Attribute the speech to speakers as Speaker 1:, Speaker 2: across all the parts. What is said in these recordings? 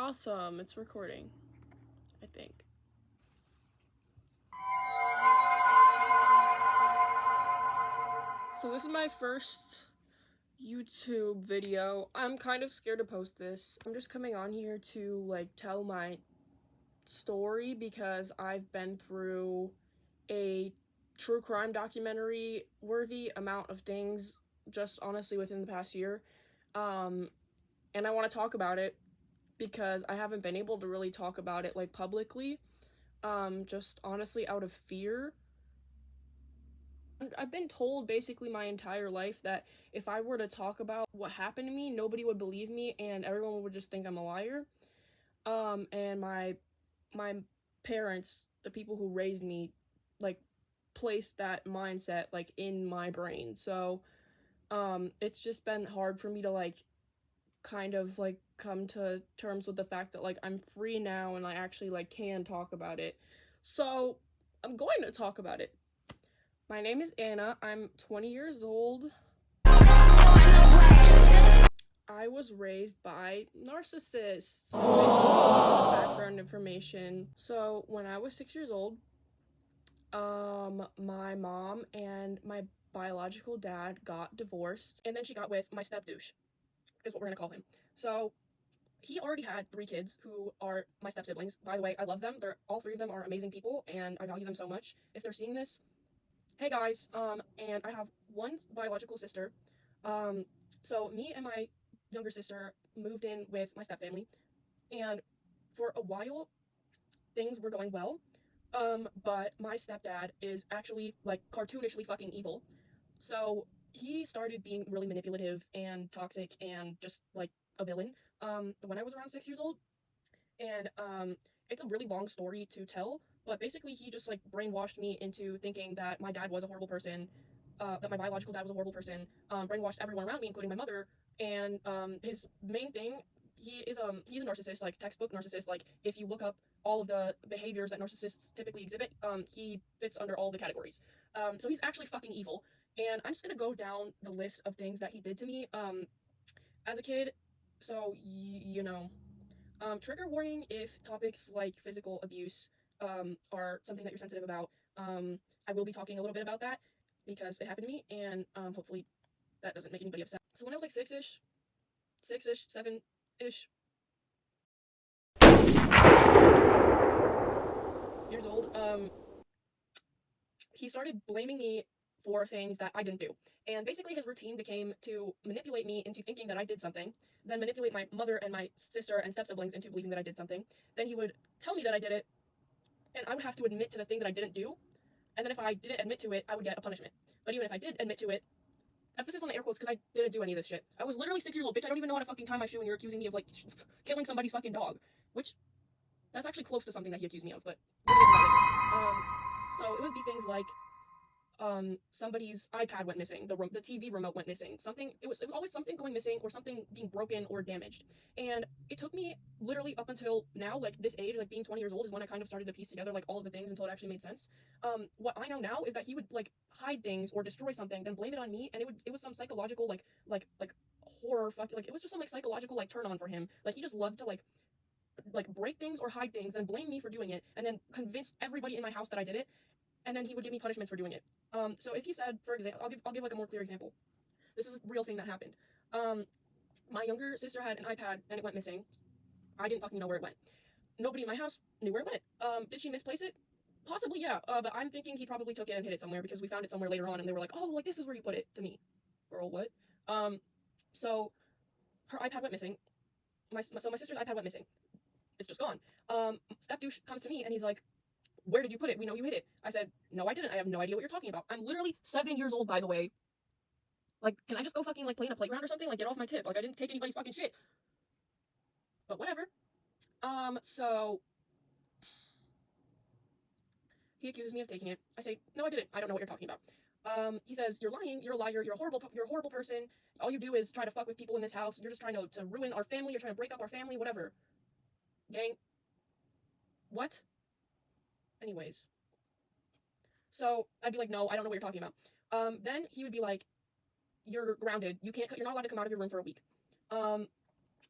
Speaker 1: Awesome, it's recording, I think. So this is my first YouTube video. I'm kind of scared to post this. I'm just coming on here to tell my story because I've been through a true crime documentary worthy amount of things just honestly within the past year. And I want to talk about it because I haven't been able to really talk about it publicly. Just honestly out of fear. I've been told basically my entire life that if I were to talk about what happened to me, nobody would believe me and everyone would just think I'm a liar. And my parents, the people who raised me, placed that mindset in my brain. So it's just been hard for me to kind of come to terms with the fact that I'm free now and I actually can talk about it. So I'm going to talk about it. My name is Anna. I'm 20 years old. I was raised by narcissists. So basically, background information. So when I was 6 years old, my mom and my biological dad got divorced, and then she got with my step douche, is what we're gonna call him. So he already had 3 kids who are my step siblings. By the way, I love them. All 3 of them are amazing people, and I value them so much. If they're seeing this, hey guys, and I have one biological sister. So me and my younger sister moved in with my stepfamily, and for a while, things were going well. But my stepdad is actually cartoonishly fucking evil. So he started being really manipulative and toxic and just a villain. When I was around 6 years old, and it's a really long story to tell, but basically he just brainwashed me into thinking that my dad was a horrible person, that my biological dad was a horrible person, brainwashed everyone around me, including my mother, and his main thing, he's a narcissist, textbook narcissist. If you look up all of the behaviors that narcissists typically exhibit, he fits under all the categories. So he's actually fucking evil, and I'm just gonna go down the list of things that he did to me, as a kid, so you know. Trigger warning if topics like physical abuse are something that you're sensitive about. I will be talking a little bit about that because it happened to me, and hopefully that doesn't make anybody upset. So when I was 6-ish, 7-ish years old, he started blaming me for things that I didn't do. And basically his routine became to manipulate me into thinking that I did something, then manipulate my mother and my sister and step-siblings into believing that I did something. Then he would tell me that I did it, and I would have to admit to the thing that I didn't do. And then if I didn't admit to it, I would get a punishment. But even if I did admit to it, emphasis on the air quotes because I didn't do any of this shit. I was literally 6 years old, bitch. I don't even know how to fucking tie my shoe, and you're accusing me of killing somebody's fucking dog, which that's actually close to something that he accused me of. But so it would be things like somebody's iPad went missing, the TV remote went missing, something, it was always something going missing or something being broken or damaged. And it took me literally up until now, this age, being 20 years old is when I kind of started to piece together all of the things until it actually made sense. What I know now is that he would hide things or destroy something, then blame it on me, and it was some psychological horror it was just some psychological turn on for him. He just loved to break things or hide things and blame me for doing it, and then convince everybody in my house that I did it, and then he would give me punishments for doing it. So if he said, for example, I'll give a more clear example. This is a real thing that happened. My younger sister had an iPad and it went missing. I didn't fucking know where it went. Nobody in my house knew where it went. Did she misplace it? Possibly, yeah. But I'm thinking he probably took it and hid it somewhere because we found it somewhere later on and they were like, oh, this is where you put it, to me. Girl, what? So her iPad went missing. So my sister's iPad went missing. It's just gone. Step douche comes to me and he's like, where did you put it? We know you hid it. I said, no, I didn't. I have no idea what you're talking about. I'm literally 7 years old, by the way. Can I just go fucking play in a playground or something? Get off my tip. I didn't take anybody's fucking shit. But whatever. So he accuses me of taking it. I say, no, I didn't. I don't know what you're talking about. He says, you're lying. You're a liar. You're a horrible person. All you do is try to fuck with people in this house. You're just trying to ruin our family. You're trying to break up our family. Whatever. Gang. What? Anyways. So I'd be like, no, I don't know what you're talking about. Then he would be like, you're grounded. You're not allowed to come out of your room for a week.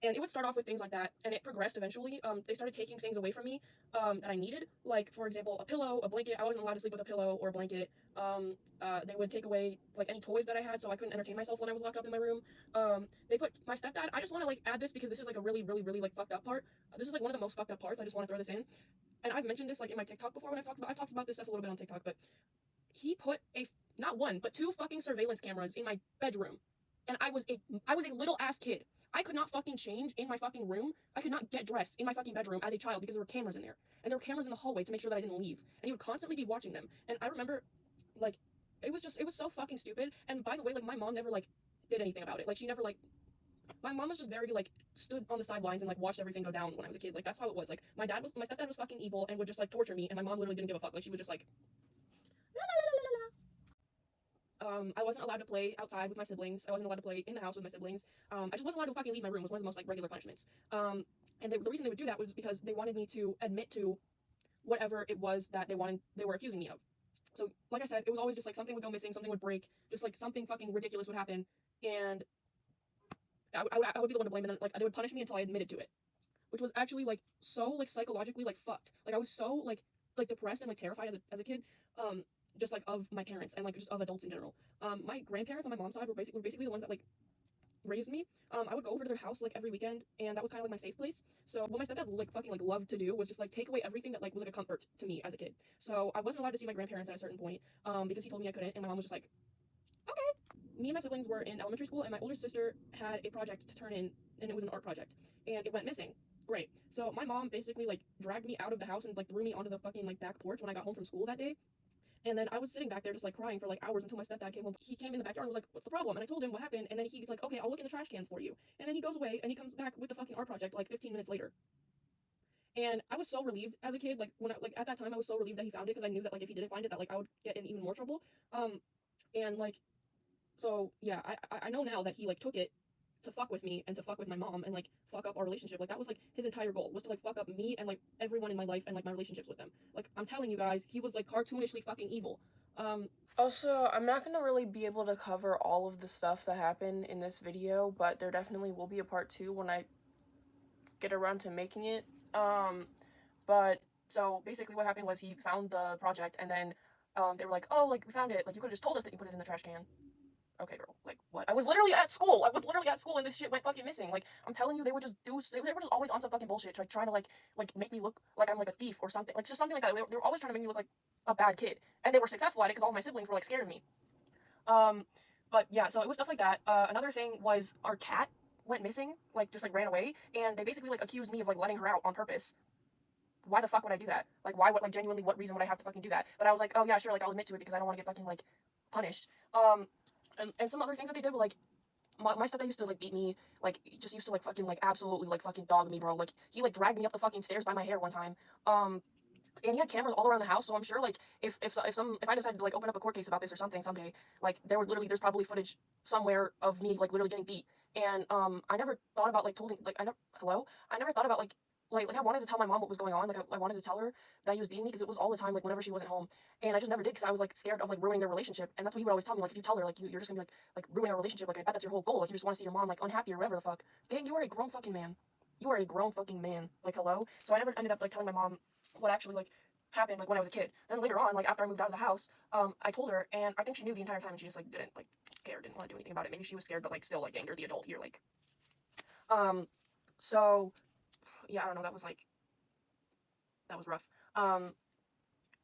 Speaker 1: And it would start off with things like that, and it progressed eventually. They started taking things away from me that I needed, like, for example, a pillow, a blanket. I wasn't allowed to sleep with a pillow or a blanket. They would take away, like, any toys that I had, so I couldn't entertain myself when I was locked up in my room. They put my stepdad, I just want to, like, add this because this is, like, a really, really, really, like, fucked up part. This is, like, one of the most fucked up parts. I just want to throw this in. And I've mentioned this, like, in my TikTok before when I've talked about this stuff a little bit on TikTok, but he put not one, but 2 fucking surveillance cameras in my bedroom. And I was a little ass kid. I could not fucking change in my fucking room. I could not get dressed in my fucking bedroom as a child because there were cameras in there. And there were cameras in the hallway to make sure that I didn't leave. And he would constantly be watching them. And I remember, like, it was so fucking stupid. And by the way, like, my mom never, like, did anything about it. Like, she never, like, my mom was just very, like, stood on the sidelines and, like, watched everything go down when I was a kid. Like, that's how it was. Like, my stepdad was fucking evil and would just, like, torture me. And my mom literally didn't give a fuck. Like, she was just, like, I wasn't allowed to play outside with my siblings. I wasn't allowed to play in the house with my siblings. I just wasn't allowed to fucking leave my room. Was one of the most, like, regular punishments. And the reason they would do that was because they wanted me to admit to whatever it was that they were accusing me of. So, like I said, it was always just, like, something would go missing, something would break, just, like, something fucking ridiculous would happen, and I would be the one to blame, and then, like, they would punish me until I admitted to it, which was actually, like, so, like, psychologically, like, fucked. Like, I was so, like, depressed and, like, terrified as a kid, just, like, of my parents and, like, just of adults in general. My grandparents on my mom's side were basically the ones that, like, raised me. I would go over to their house, like, every weekend, and that was kind of like my safe place. So what my stepdad, like, fucking, like, loved to do was just, like, take away everything that, like, was, like, a comfort to me as a kid. So I wasn't allowed to see my grandparents at a certain point, because he told me I couldn't, and my mom was just like, okay. Me and my siblings were in elementary school, and my older sister had a project to turn in, and it was an art project, and it went missing. Great. So my mom basically, like, dragged me out of the house and, like, threw me onto the fucking, like, back porch when I got home from school that day. And then I was sitting back there just, like, crying for, like, hours until my stepdad came home. He came in the backyard and was like, what's the problem? And I told him what happened, and then he's like, okay, I'll look in the trash cans for you. And then he goes away, and he comes back with the fucking art project, like, 15 minutes later. And I was so relieved as a kid, like, at that time, I was so relieved that he found it, because I knew that, like, if he didn't find it, that, like, I would get in even more trouble. And, like, so, yeah, I know now that he, like, took it to fuck with me and to fuck with my mom and, like, fuck up our relationship. Like, that was, like, his entire goal, was to, like, fuck up me and, like, everyone in my life and, like, my relationships with them. Like, I'm telling you guys, he was, like, cartoonishly fucking evil. Also, I'm not gonna really be able to cover all of the stuff that happened in this video, but there definitely will be a part 2 when I get around to making it. But, so, basically what happened was he found the project, and then, they were like, oh, like, we found it, like, you could've just told us that you put it in the trash can. Okay, girl, like, what? I was literally at school, and this shit went fucking missing. Like, I'm telling you, they were just always on some fucking bullshit, trying to, like, make me look like I'm, like, a thief or something, like, just something like that. They were always trying to make me look like a bad kid, and they were successful at it, because all of my siblings were, like, scared of me. But, yeah, so it was stuff like that. Another thing was our cat went missing, like, just, like, ran away, and they basically, like, accused me of, like, letting her out on purpose. Why the fuck would I do that? Like, genuinely, what reason would I have to fucking do that? But I was like, oh, yeah, sure, like, I'll admit to it, because I don't want to get fucking, like, punished. And some other things that they did were, like, my stepdad used to, like, beat me, like, he just used to, like, fucking, like, absolutely, like, fucking dog me, bro. Like, he, like, dragged me up the fucking stairs by my hair one time. And he had cameras all around the house, so I'm sure, like, if I decided to, like, open up a court case about this or something someday, like, there's probably footage somewhere of me, like, literally getting beat. And, I never thought about, like, I never thought about, like, I wanted to tell my mom what was going on. Like, I wanted to tell her that he was beating me, because it was all the time, like, whenever she wasn't home. And I just never did, because I was, like, scared of, like, ruining their relationship. And that's what he would always tell me, like, if you tell her, like, you're just gonna be, like, ruining our relationship. Like, I bet that's your whole goal. Like, you just want to see your mom, like, unhappy or whatever the fuck. Gang, you are a grown fucking man. You are a grown fucking man. Like, hello? So I never ended up, like, telling my mom what actually, like, happened, like, when I was a kid. Then later on, like, after I moved out of the house, I told her, and I think she knew the entire time, and she just, like, didn't, like, care, didn't want to do anything about it. Maybe she was scared, but, like, still, like, gang, you're the adult here, like. So, yeah, I don't know, that was rough.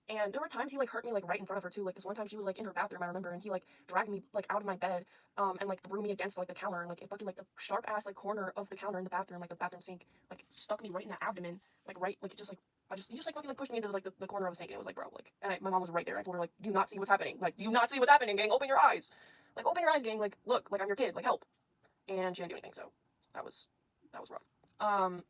Speaker 1: And there were times he, like, hurt me, like, right in front of her, too. Like, this one time she was, like, in her bathroom, I remember, and he, like, dragged me, like, out of my bed, and, like, threw me against, like, the counter, and, like, it fucking, like, the sharp-ass, like, corner of the counter in the bathroom, like, the bathroom sink, like, stuck me right in the abdomen, like, right, like, it just, like, he just, like, fucking, like, pushed me into, like, the corner of the sink, and it was, like, bro, like, and my mom was right there. I told her, like, do you not see what's happening? Like, do you not see what's happening, gang? Open your eyes! Like, open your eyes, gang, like, look, like, I'm your kid, like, help. And she didn't do anything, so that was rough.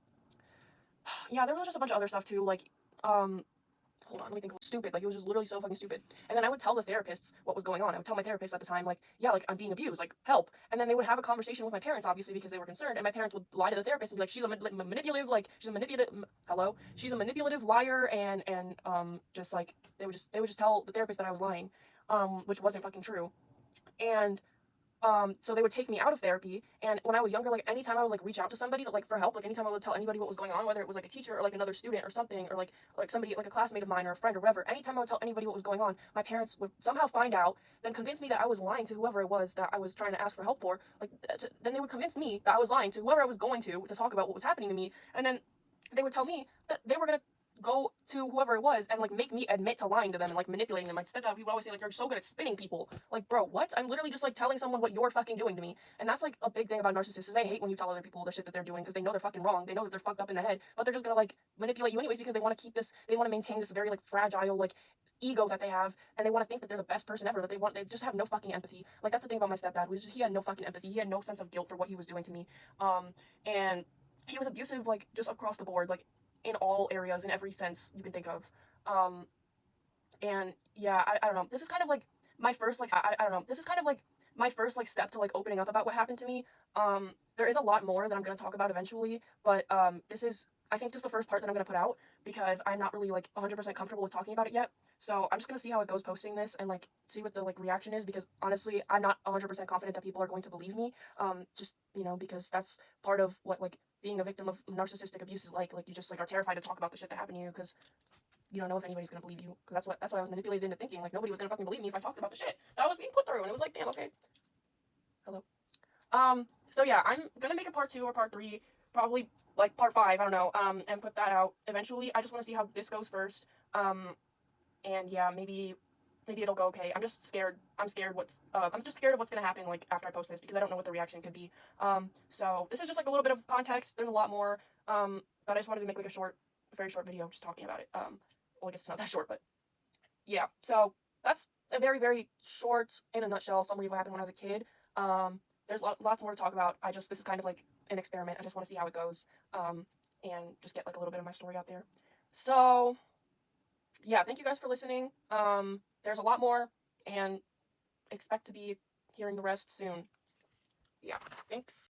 Speaker 1: Yeah, there was just a bunch of other stuff, too, like, hold on, let me think. Stupid. Like, it was just literally so fucking stupid. And then I would tell the therapists what was going on. I would tell my therapist at the time, like, yeah, like, I'm being abused, like, help. And then they would have a conversation with my parents, obviously, because they were concerned, and my parents would lie to the therapist and be like, she's a manipulative, like, she's a manipulative liar, and just, like, they would just tell the therapist that I was lying, which wasn't fucking true. And, So they would take me out of therapy, and when I was younger, like anytime I would like reach out to somebody to, like for help, like anytime I would tell anybody what was going on, whether it was like a teacher or like another student or something, or like somebody like a classmate of mine or a friend or whatever, anytime I would tell anybody what was going on, my parents would somehow find out, then convince me that I was lying to whoever it was that I was trying to ask for help for. Like then they would convince me that I was lying to whoever I was going to talk about what was happening to me, and then they would tell me that they were gonna go to whoever it was and like make me admit to lying to them and like manipulating them. Like stepdad, he would always say like, you're so good at spinning people. Like, bro, what? I'm literally just like telling someone what you're fucking doing to me. And that's like a big thing about narcissists is they hate when you tell other people the shit that they're doing because they know they're fucking wrong. They know that they're fucked up in the head, but they're just gonna like manipulate you anyways because they want to keep this, they want to maintain this very like fragile like ego that they have, and they want to think that they're the best person ever, that they just have no fucking empathy. Like that's the thing about my stepdad, was just he had no fucking empathy. He had no sense of guilt for what he was doing to me. And he was abusive like just across the board, like in all areas, in every sense you can think of. Um, and yeah, I don't know. This is kind of like my first like I don't know. This is kind of like my first like step to like opening up about what happened to me. There is a lot more that I'm gonna talk about eventually, but this is I think just the first part that I'm gonna put out because I'm not really like 100% comfortable with talking about it yet. So I'm just gonna see how it goes posting this and like see what the like reaction is, because honestly I'm not 100% confident that people are going to believe me. Just because that's part of what like being a victim of narcissistic abuse is like you just like are terrified to talk about the shit that happened to you because you don't know if anybody's gonna believe you, because that's what I was manipulated into thinking, like nobody was gonna fucking believe me if I talked about the shit that I was being put through, and it was like, damn, okay, hello. So yeah, I'm gonna make a part 2 or part 3, probably like part 5, I don't know, and put that out eventually. I just want to see how this goes first, and yeah, maybe it'll go okay. I'm just scared. I'm just scared of what's gonna happen like after I post this, because I don't know what the reaction could be. So this is just like a little bit of context. There's a lot more, but I just wanted to make like a very short video just talking about it. Well, I guess it's not that short, but yeah. So that's a very, very short, in a nutshell, summary of what happened when I was a kid. There's lots more to talk about. This is kind of like an experiment. I just want to see how it goes, and just get like a little bit of my story out there. So yeah, thank you guys for listening. There's a lot more, and expect to be hearing the rest soon. Yeah, thanks.